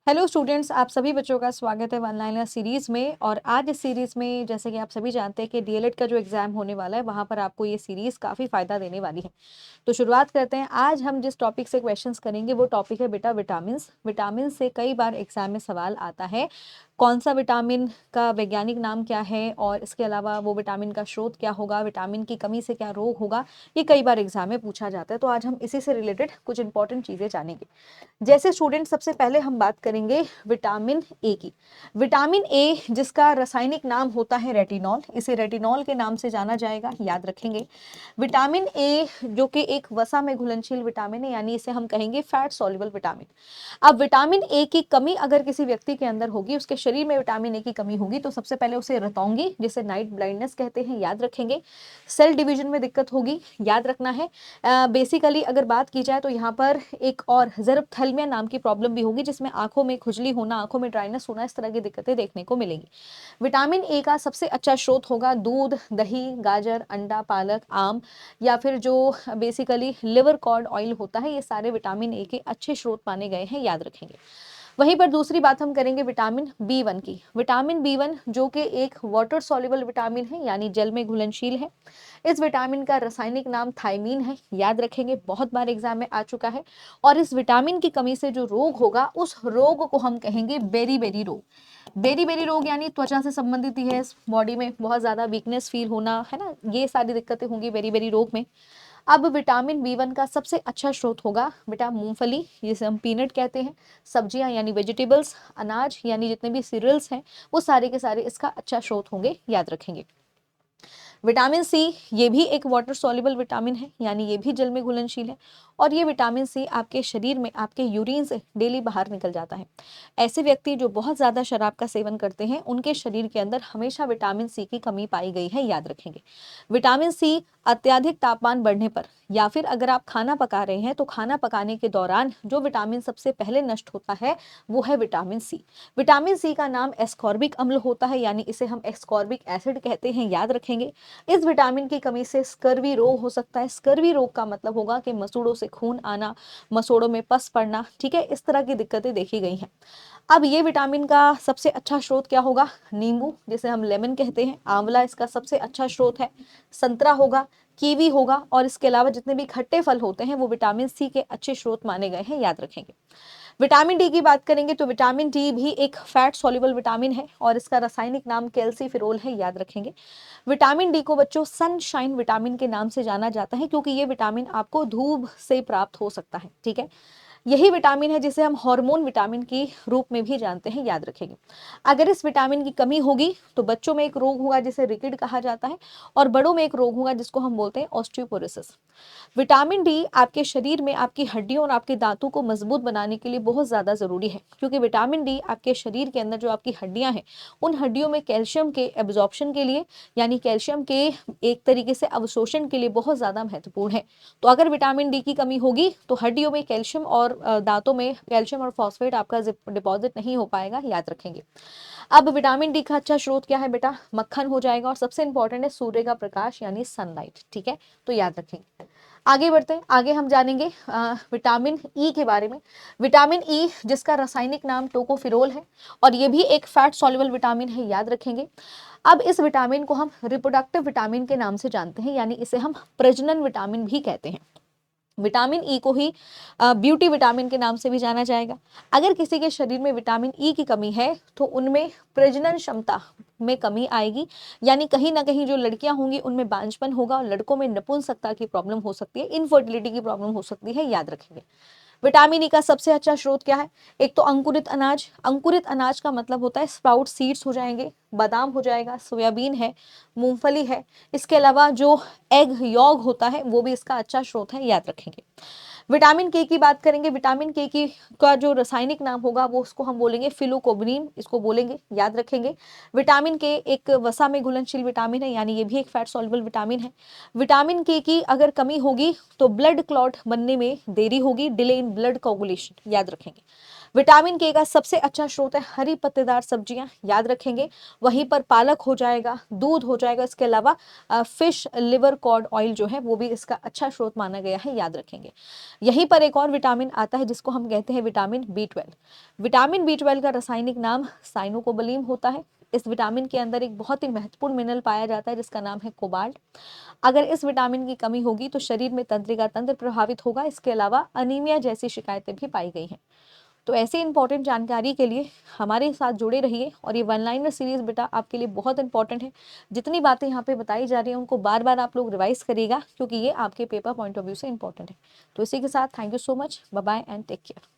Hello students, आप सभी बच्चों का स्वागत है वन लाइनर सीरीज में। और आज इस सीरीज में जैसे कि आप सभी जानते हैं कि डीएलएड का जो एग्जाम होने वाला है वहां पर आपको ये सीरीज काफी फायदा देने वाली है। तो शुरुआत करते हैं। आज हम जिस टॉपिक से क्वेश्चंस करेंगे वो टॉपिक है बेटा विटामिन। विटामिन से कई बार एग्जाम में सवाल आता है। कौन सा विटामिन का वैज्ञानिक नाम क्या है, और इसके अलावा वो विटामिन का स्रोत क्या होगा, विटामिन की कमी से क्या रोग होगा, ये कई बार एग्जाम में पूछा जाता है। तो आज हम इसी से रिलेटेड कुछ इंपॉर्टेंट चीजें जानेंगे। जैसे स्टूडेंट, सबसे पहले हम बात करेंगे विटामिन ए की। विटामिन ए जिसका रासायनिक नाम होता है रेटिनॉल, इसे रेटिनॉल के नाम से जाना जाएगा, याद रखेंगे। विटामिन ए जो कि एक वसा में घुलनशील विटामिन है, यानी इसे हम कहेंगे फैट सॉल्युबल विटामिन। अब विटामिन ए की कमी अगर किसी व्यक्ति के अंदर होगी, उसके शरीर में विटामिन ए की कमी होगी, तो सबसे पहले उसे रतौंगी जिसे नाइट ब्लाइंडनेस कहते हैं, याद रखेंगे। सेल डिवीजन में दिक्कत होगी, याद रखना है। बेसिकली अगर बात की जाए तो यहाँ पर एक और ज़ेरोप्थेल्मिया नाम की प्रॉब्लम भी होगी, जिसमें आंखों में खुजली होना, आंखों में ड्राइनेस होना, इस तरह की दिक्कतें देखने को मिलेंगी। विटामिन ए का सबसे अच्छा स्रोत होगा दूध, दही, गाजर, अंडा, पालक, आम, या फिर जो बेसिकली लिवर कॉर्ड ऑयल होता है। ये सारे विटामिन ए के अच्छे स्रोत माने गए हैं, याद रखेंगे। वहीं पर दूसरी बात हम करेंगे विटामिन बी वन की। विटामिन बी वन जो कि एक वाटर सॉल्युबल विटामिन है, यानी जल में घुलनशील है। इस विटामिन का रासायनिक नाम थायमीन है, याद रखेंगे, बहुत बार एग्जाम में आ चुका है। और इस विटामिन की कमी से जो रोग होगा, उस रोग को हम कहेंगे बेरी बेरी रोग। बेरी बेरी रोग यानी त्वचा से संबंधित ही है, बॉडी में बहुत ज्यादा वीकनेस फील होना, है ना, ये सारी दिक्कतें होंगी बेरी बेरी रोग में। अब विटामिन बी वन का सबसे अच्छा स्रोत होगा बेटा मूंगफली, जिसे हम पीनट कहते हैं, सब्जियां यानी वेजिटेबल्स, अनाज यानी जितने भी सीरियल्स हैं, वो सारे के सारे इसका अच्छा स्रोत होंगे, याद रखेंगे। विटामिन सी, ये भी एक वाटर सॉल्युबल विटामिन है, यानी ये भी जल में घुलनशील है। और ये विटामिन सी आपके शरीर में आपके यूरिन से डेली बाहर निकल जाता है। ऐसे व्यक्ति जो बहुत ज़्यादा शराब का सेवन करते हैं, उनके शरीर के अंदर हमेशा विटामिन सी की कमी पाई गई है, याद रखेंगे। विटामिन सी अत्यधिक तापमान बढ़ने पर, या फिर अगर आप खाना पका रहे हैं तो खाना पकाने के दौरान जो विटामिन सबसे पहले नष्ट होता है वो है विटामिन सी। विटामिन सी का नाम एस्कॉर्बिक अम्ल होता है, यानी इसे हम एस्कॉर्बिक एसिड कहते हैं, याद रखेंगे। इस विटामिन की कमी से स्कर्वी रोग हो सकता है। स्कर्वी रोग का मतलब होगा कि मसूड़ों से खून आना, मसूड़ों में पस पड़ना, ठीक है, इस तरह की दिक्कतें देखी गई हैं। अब ये विटामिन का सबसे अच्छा स्रोत क्या होगा? नींबू, जिसे हम लेमन कहते हैं, आंवला इसका सबसे अच्छा स्रोत है। संतरा होगा, कीवी होगा, और इसके अलावा जितने भी खट्टे फल होते हैं वो विटामिन सी के अच्छे स्रोत माने गए हैं, याद रखेंगे। विटामिन डी की बात करेंगे तो विटामिन डी भी एक फैट सॉल्युबल विटामिन है, और इसका रासायनिक नाम कैल्सीफिरोल है, याद रखेंगे। विटामिन डी को बच्चों सनशाइन विटामिन के नाम से जाना जाता है, क्योंकि ये विटामिन आपको धूप से प्राप्त हो सकता है, ठीक है। यही विटामिन है जिसे हम हार्मोन विटामिन के रूप में भी जानते हैं, याद रखेंगे। अगर इस विटामिन की कमी होगी तो बच्चों में एक रोग होगा जिसे रिकेट कहा जाता है, और बड़ों में एक रोग होगा जिसको हम बोलते हैं ऑस्टियोपोरोसिस। विटामिन डी आपके शरीर में आपकी हड्डियों और आपके दांतों को मजबूत बनाने के लिए बहुत ज़्यादा ज़रूरी है, क्योंकि विटामिन डी आपके शरीर के अंदर जो आपकी हड्डियां हैं, उन हड्डियों में कैल्शियम के एब्जॉर्प्शन के लिए, यानी कैल्शियम के एक तरीके से अवशोषण के लिए बहुत ज़्यादा महत्वपूर्ण है। तो अगर विटामिन डी की कमी होगी तो हड्डियों में कैल्शियम और दांतों में कैल्शियम और फॉस्फेट आपका डिपॉजिट नहीं हो पाएगा, याद रखेंगे। अब विटामिन डी का अच्छा स्रोत क्या है बेटा? मक्खन हो जाएगा, और सबसे इंपॉर्टेंट है सूर्य का प्रकाश यानी सनलाइट, ठीक है, तो याद रखेंगे। आगे बढ़ते हैं, आगे हम जानेंगे विटामिन ई के बारे में। विटामिन ई जिसका रासायनिक नाम टोकोफिरोल है, और ये भी एक फैट सॉल्युबल विटामिन है, याद रखेंगे। अब इस विटामिन को हम रिप्रोडक्टिव विटामिन के नाम से जानते हैं, यानी इसे हम प्रजनन विटामिन भी कहते हैं। विटामिन ई को ही ब्यूटी विटामिन के नाम से भी जाना जाएगा। अगर किसी के शरीर में विटामिन ई की कमी है तो उनमें प्रजनन क्षमता में कमी आएगी, यानी कहीं ना कहीं जो लड़कियां होंगी उनमें बांझपन होगा, और लड़कों में नपुंसकता की प्रॉब्लम हो सकती है, इनफर्टिलिटी की प्रॉब्लम हो सकती है, याद रखेंगे। विटामिन ई का सबसे अच्छा स्रोत क्या है? एक तो अंकुरित अनाज। अंकुरित अनाज का मतलब होता है स्प्राउट सीड्स हो जाएंगे, बादाम हो जाएगा, सोयाबीन है, मूंगफली है। इसके अलावा जो एग यॉग होता है वो भी इसका अच्छा स्रोत है, याद रखेंगे। विटामिन के की बात करेंगे। विटामिन के की का जो रासायनिक नाम होगा वो उसको हम बोलेंगे फिलोकोबिन, इसको बोलेंगे, याद रखेंगे। विटामिन के एक वसा में घुलनशील विटामिन है, यानी ये भी एक फैट सॉल्युबल विटामिन है। विटामिन के की अगर कमी होगी तो ब्लड क्लॉट बनने में देरी होगी, डिले इन ब्लड कोगुलेशन, याद रखेंगे। विटामिन के का सबसे अच्छा स्रोत है हरी पत्तेदार सब्जियां, याद रखेंगे। वहीं पर पालक हो जाएगा, दूध हो जाएगा, इसके अलावा फिश लिवर कॉड ऑयल जो है वो भी इसका अच्छा स्रोत माना गया है, याद रखेंगे। यहीं पर एक और विटामिन आता है जिसको हम कहते हैं विटामिन B12। विटामिन B12 का रासायनिक नाम साइनोकोबलीन होता है। इस विटामिन के अंदर एक बहुत ही महत्वपूर्ण मिनरल पाया जाता है जिसका नाम है कोबाल्ट। अगर इस विटामिन की कमी होगी तो शरीर में तंत्रिका तंत्र प्रभावित होगा, इसके अलावा अनीमिया जैसी शिकायतें भी पाई गई हैं। तो ऐसी इंपॉर्टेंट जानकारी के लिए हमारे साथ जुड़े रहिए, और ये वन लाइनर सीरीज बेटा आपके लिए बहुत इंपॉर्टेंट है। जितनी बातें यहाँ पे बताई जा रही हैं उनको बार बार आप लोग रिवाइज करिएगा, क्योंकि ये आपके पेपर पॉइंट ऑफ व्यू से इंपॉर्टेंट है। तो इसी के साथ thank you so much, bye bye and take care.